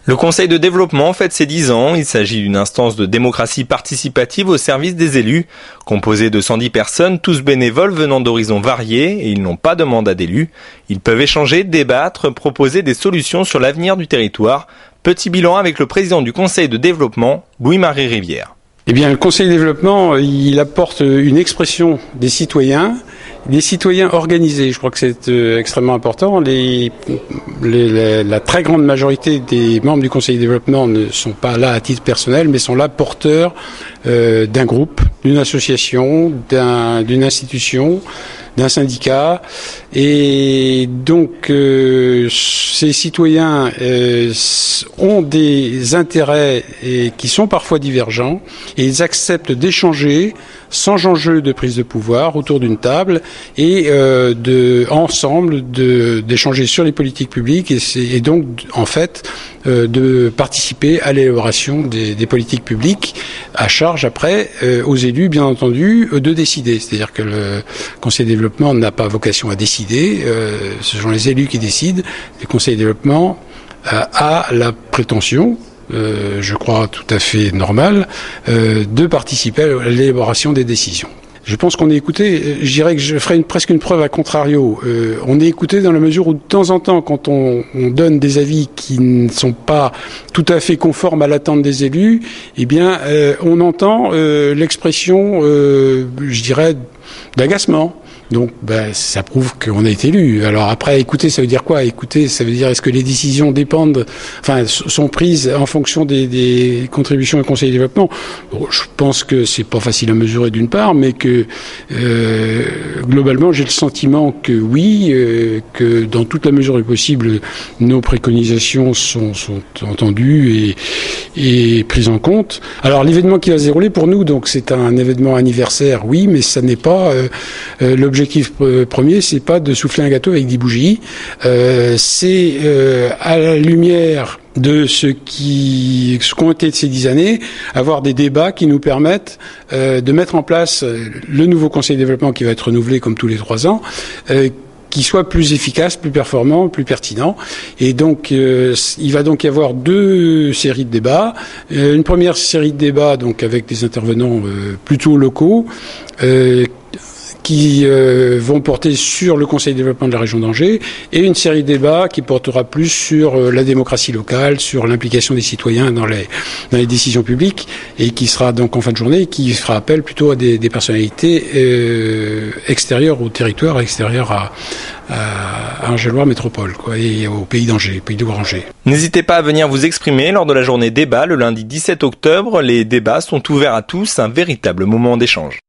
Le Conseil de développement fête ses 10 ans. Il s'agit d'une instance de démocratie participative au service des élus. Composée de 110 personnes, tous bénévoles venant d'horizons variés, et ils n'ont pas de mandat d'élu. Ils peuvent échanger, débattre, proposer des solutions sur l'avenir du territoire. Petit bilan avec le président du Conseil de développement, Louis-Marie Rivière. Eh bien, le Conseil de développement, il apporte une expression des citoyens organisés. Je crois que c'est extrêmement important. La très grande majorité des membres du Conseil de développement ne sont pas là à titre personnel, mais sont là porteurs d'un groupe, d'une association, d'une institution, d'un syndicat. Et donc, ces citoyens ont des intérêts qui sont parfois divergents, et ils acceptent d'échanger sans enjeu de prise de pouvoir autour d'une table et d'échanger sur les politiques publiques et donc en fait de participer à l'élaboration des politiques publiques, à charge après aux élus bien entendu de décider. C'est-à-dire que le Conseil de développement n'a pas vocation à décider, ce sont les élus qui décident. Le Conseil de développement a la prétention, je crois tout à fait normal, de participer à l'élaboration des décisions. Je pense qu'on est écouté, je dirais que je ferai presque une preuve à contrario. On est écouté dans la mesure où de temps en temps, quand on donne des avis qui ne sont pas tout à fait conformes à l'attente des élus, eh bien, on entend l'expression, je dirais, d'agacement. Donc, ça prouve qu'on a été élu. Alors après, écouter, ça veut dire quoi? Écouter, ça veut dire est-ce que les décisions sont prises en fonction des contributions du Conseil de développement? Bon, je pense que c'est pas facile à mesurer d'une part, mais que globalement, j'ai le sentiment que oui, que dans toute la mesure du possible, nos préconisations sont entendues et prises en compte. Alors l'événement qui va se dérouler pour nous, donc c'est un événement anniversaire, oui, mais ça n'est pas l'objectif premier, c'est pas de souffler un gâteau avec des bougies. C'est à la lumière de ce qu'ont été ces 10 années, avoir des débats qui nous permettent de mettre en place le nouveau Conseil de développement qui va être renouvelé comme tous les 3 ans, qui soit plus efficace, plus performant, plus pertinent. Et donc, il va donc y avoir 2 séries de débats. Une première série de débats, donc avec des intervenants plutôt locaux, qui vont porter sur le Conseil de développement de la région d'Angers, et une série de débats qui portera plus sur la démocratie locale, sur l'implication des citoyens dans les décisions publiques, et qui sera donc en fin de journée, qui fera appel plutôt à des personnalités extérieures au territoire, extérieures à Angers-Loire Métropole, et au pays d'Angers, pays de Angers. N'hésitez pas à venir vous exprimer lors de la journée débat le lundi 17 octobre. Les débats sont ouverts à tous, un véritable moment d'échange.